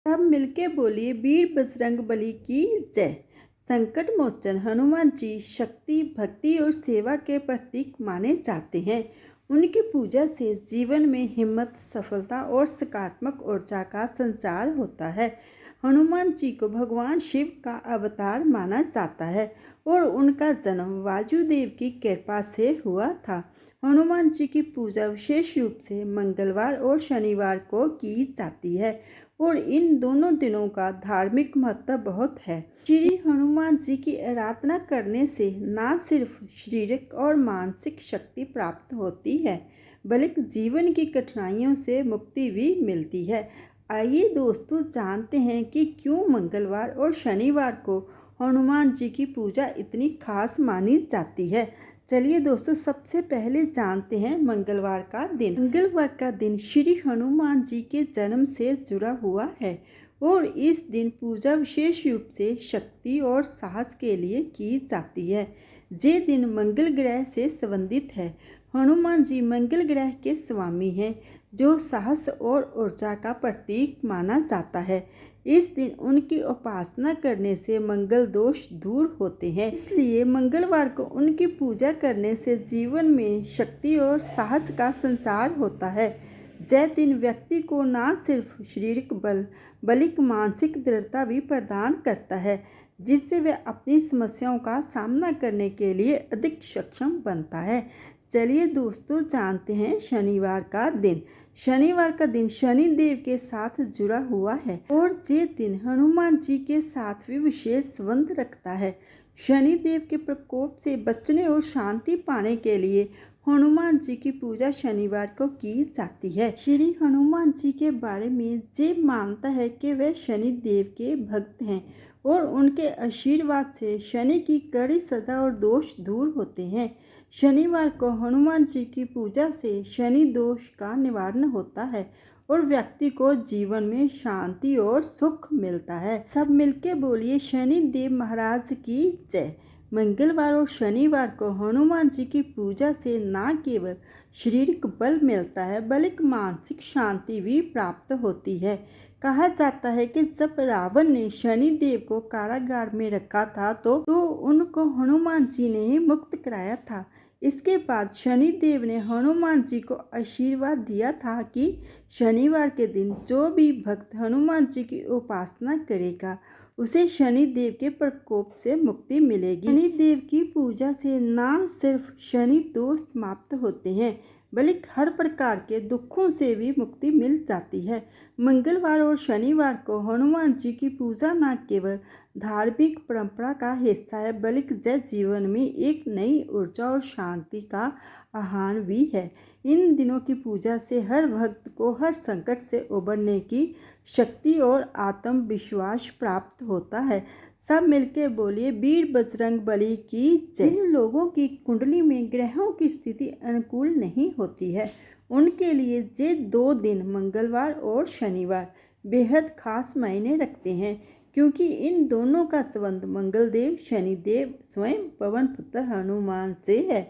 सब मिलके बोलिए वीर बजरंग बली की जय। संकट मोचन हनुमान जी शक्ति, भक्ति और सेवा के प्रतीक माने जाते हैं। उनकी पूजा से जीवन में हिम्मत, सफलता और सकारात्मक ऊर्जा का संचार होता है। हनुमान जी को भगवान शिव का अवतार माना जाता है और उनका जन्म वायुदेव की कृपा से हुआ था। हनुमान जी की पूजा विशेष रूप से मंगलवार और शनिवार को की जाती है और इन दोनों दिनों का धार्मिक महत्व बहुत है। श्री हनुमान जी की आराधना करने से न सिर्फ शारीरिक और मानसिक शक्ति प्राप्त होती है, बल्कि जीवन की कठिनाइयों से मुक्ति भी मिलती है। आइए दोस्तों, जानते हैं कि क्यों मंगलवार और शनिवार को हनुमान जी की पूजा इतनी खास मानी जाती है। चलिए दोस्तों, सबसे पहले जानते हैं मंगलवार का दिन। मंगलवार का दिन श्री हनुमान जी के जन्म से जुड़ा हुआ है और इस दिन पूजा विशेष रूप से शक्ति और साहस के लिए की जाती है। ये दिन मंगल ग्रह से संबंधित है। हनुमान जी मंगल ग्रह के स्वामी हैं, जो साहस और ऊर्जा का प्रतीक माना जाता है। इस दिन उनकी उपासना करने से मंगल दोष दूर होते हैं, इसलिए मंगलवार को उनकी पूजा करने से जीवन में शक्ति और साहस का संचार होता है। यह दिन व्यक्ति को न सिर्फ शारीरिक बल बल्कि मानसिक दृढ़ता भी प्रदान करता है, जिससे वह अपनी समस्याओं का सामना करने के लिए अधिक सक्षम बनता है। चलिए दोस्तों, जानते हैं शनिवार का दिन। शनिवार का दिन शनि देव के साथ जुड़ा हुआ है और ये दिन हनुमान जी के साथ भी विशेष संबंध रखता है। शनि देव के प्रकोप से बचने और शांति पाने के लिए हनुमान जी की पूजा शनिवार को की जाती है। श्री हनुमान जी के बारे में ये मानता है कि वे शनि देव के भक्त हैं और उनके आशीर्वाद से शनि की कड़ी सजा और दोष दूर होते हैं। शनिवार को हनुमान जी की पूजा से शनि दोष का निवारण होता है और व्यक्ति को जीवन में शांति और सुख मिलता है। सब मिलके बोलिए शनि देव महाराज की जय। मंगलवार और शनिवार को हनुमान जी की पूजा से न केवल शारीरिक बल मिलता है, बल्कि मानसिक शांति भी प्राप्त होती है। कहा जाता है कि जब रावण ने शनि देव को कारागार में रखा था तो उनको हनुमान जी ने ही मुक्त कराया था। इसके बाद शनि देव ने हनुमान जी को आशीर्वाद दिया था कि शनिवार के दिन जो भी भक्त हनुमान जी की उपासना करेगा, उसे शनि देव के प्रकोप से मुक्ति मिलेगी। शनि देव की पूजा से न सिर्फ शनि दोष समाप्त होते हैं, बल्कि हर प्रकार के दुखों से भी मुक्ति मिल जाती है। मंगलवार और शनिवार को हनुमान जी की पूजा न केवल धार्मिक परंपरा का हिस्सा है, बल्कि जय जीवन में एक नई ऊर्जा और शांति का आह्वान भी है। इन दिनों की पूजा से हर भक्त को हर संकट से उबरने की शक्ति और आत्मविश्वास प्राप्त होता है। सब मिलके बोलिए वीर बजरंग बली की जय। जिन लोगों की कुंडली में ग्रहों की स्थिति अनुकूल नहीं होती है, उनके लिए ये 2 दिन मंगलवार और शनिवार बेहद खास मायने रखते हैं, क्योंकि इन दोनों का संबंध मंगलदेव शनिदेव स्वयं पवन पुत्र हनुमान से है।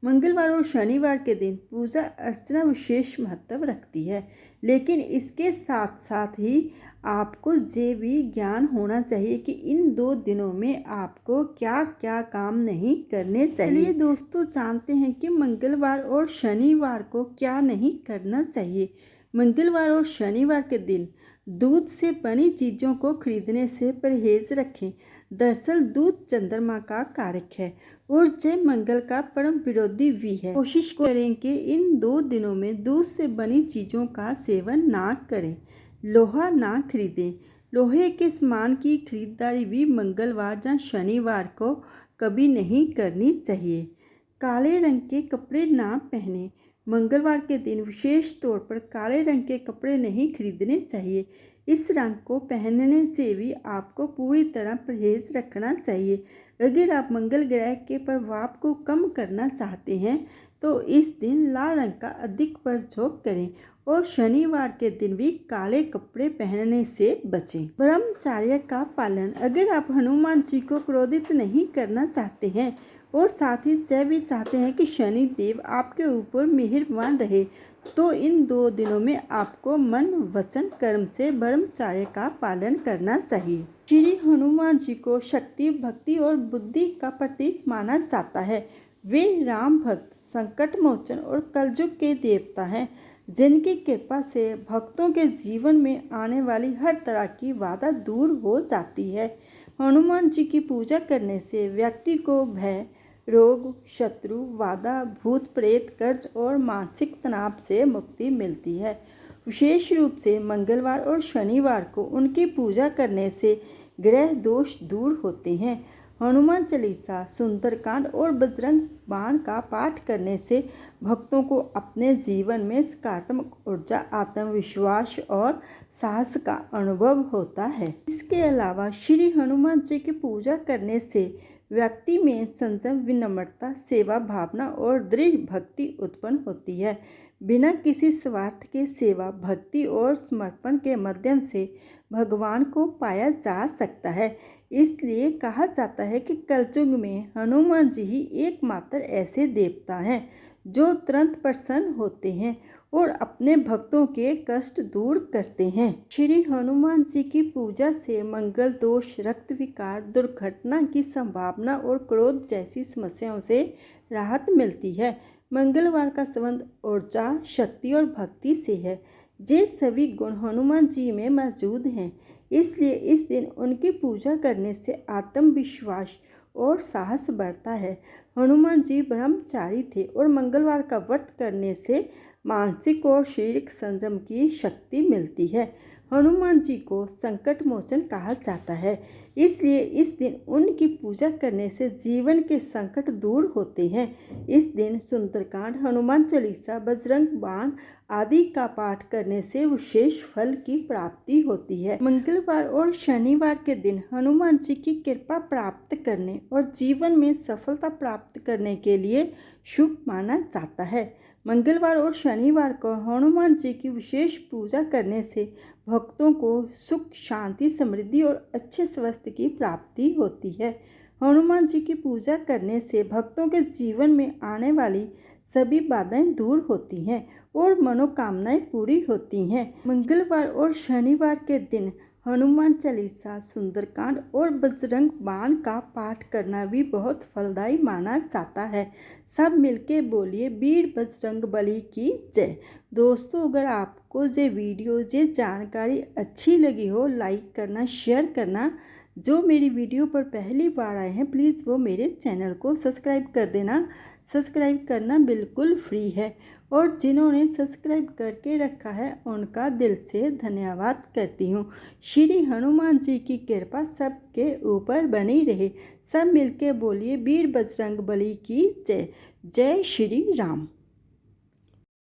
मंगलवार और शनिवार के दिन पूजा अर्चना विशेष महत्व रखती है, लेकिन इसके साथ साथ ही आपको ये भी ज्ञान होना चाहिए कि इन 2 दिनों में आपको क्या क्या काम नहीं करने चाहिए। चलिए दोस्तों, जानते हैं कि मंगलवार और शनिवार को क्या नहीं करना चाहिए। मंगलवार और शनिवार के दिन दूध से बनी चीज़ों को खरीदने से परहेज रखें। दरअसल दूध चंद्रमा का कारक है और जय मंगल का परम विरोधी भी है। कोशिश करें कि इन 2 दिनों में दूध से बनी चीज़ों का सेवन ना करें। लोहा ना खरीदें। लोहे के सामान की खरीदारी भी मंगलवार या शनिवार को कभी नहीं करनी चाहिए। काले रंग के कपड़े ना पहने। मंगलवार के दिन विशेष तौर पर काले रंग के कपड़े नहीं खरीदने चाहिए। इस रंग को पहनने से भी आपको पूरी तरह परहेज रखना चाहिए। अगर आप मंगल ग्रह के प्रभाव को कम करना चाहते हैं तो इस दिन लाल रंग का अधिक प्रयोग करें और शनिवार के दिन भी काले कपड़े पहनने से बचें। ब्रह्मचर्य का पालन। अगर आप हनुमान जी को क्रोधित नहीं करना चाहते हैं और साथ ही यह भी चाहते हैं कि शनि देव आपके ऊपर मेहरबान रहे, तो इन 2 दिनों में आपको मन वचन कर्म से ब्रह्मचर्य का पालन करना चाहिए। श्री हनुमान जी को शक्ति, भक्ति और बुद्धि का प्रतीक माना जाता है। वे राम भक्त, संकट मोचन और कलयुग के देवता हैं, जिनकी कृपा से भक्तों के जीवन में आने वाली हर तरह की बाधा दूर हो जाती है। हनुमान जी की पूजा करने से व्यक्ति को भय, रोग, शत्रु, बाधा, भूत प्रेत, कर्ज और मानसिक तनाव से मुक्ति मिलती है। विशेष रूप से मंगलवार और शनिवार को उनकी पूजा करने से ग्रह दोष दूर होते हैं। हनुमान चालीसा, सुंदरकांड और बजरंग बाण का पाठ करने से भक्तों को अपने जीवन में सकारात्मक ऊर्जा, आत्मविश्वास और साहस का अनुभव होता है। इसके अलावा श्री हनुमान जी की पूजा करने से व्यक्ति में संयम, विनम्रता, सेवा भावना और दृढ़ भक्ति उत्पन्न होती है। बिना किसी स्वार्थ के सेवा, भक्ति और समर्पण के माध्यम से भगवान को पाया जा सकता है। इसलिए कहा जाता है कि कलयुग में हनुमान जी ही एकमात्र ऐसे देवता हैं जो तुरंत प्रसन्न होते हैं और अपने भक्तों के कष्ट दूर करते हैं। श्री हनुमान जी की पूजा से मंगल दोष, रक्त विकार, दुर्घटना की संभावना और क्रोध जैसी समस्याओं से राहत मिलती है। मंगलवार का संबंध ऊर्जा, शक्ति और भक्ति से है। ये सभी गुण हनुमान जी में मौजूद हैं, इसलिए इस दिन उनकी पूजा करने से आत्मविश्वास और साहस बढ़ता है। हनुमान जी ब्रह्मचारी थे और मंगलवार का व्रत करने से मानसिक और शारीरिक संयम की शक्ति मिलती है। हनुमान जी को संकट मोचन कहा जाता है, इसलिए इस दिन उनकी पूजा करने से जीवन के संकट दूर होते हैं। इस दिन सुंदरकांड, हनुमान चालीसा, बजरंग बाण आदि का पाठ करने से विशेष फल की प्राप्ति होती है। मंगलवार और शनिवार के दिन हनुमान जी की कृपा प्राप्त करने और जीवन में सफलता प्राप्त करने के लिए शुभ माना जाता है। मंगलवार और शनिवार को हनुमान जी की विशेष पूजा करने से भक्तों को सुख, शांति, समृद्धि और अच्छे स्वास्थ्य की प्राप्ति होती है। हनुमान जी की पूजा करने से भक्तों के जीवन में आने वाली सभी बाधाएं दूर होती हैं और मनोकामनाएं पूरी होती हैं। मंगलवार और शनिवार के दिन हनुमान चालीसा, सुंदरकांड और बजरंग बाण का पाठ करना भी बहुत फलदायी माना जाता है। सब मिलके बोलिए वीर बजरंग बली की जय। दोस्तों, अगर आपको ये वीडियो, ये जानकारी अच्छी लगी हो, लाइक करना, शेयर करना। जो मेरी वीडियो पर पहली बार आए हैं प्लीज़ वो मेरे चैनल को सब्सक्राइब कर देना। सब्सक्राइब करना बिल्कुल फ्री है और जिन्होंने सब्सक्राइब करके रखा है उनका दिल से धन्यवाद करती हूँ। श्री हनुमान जी की कृपा सबके ऊपर बनी रहे। सब मिलके बोलिए वीर बजरंग बली की जय। जय श्री राम।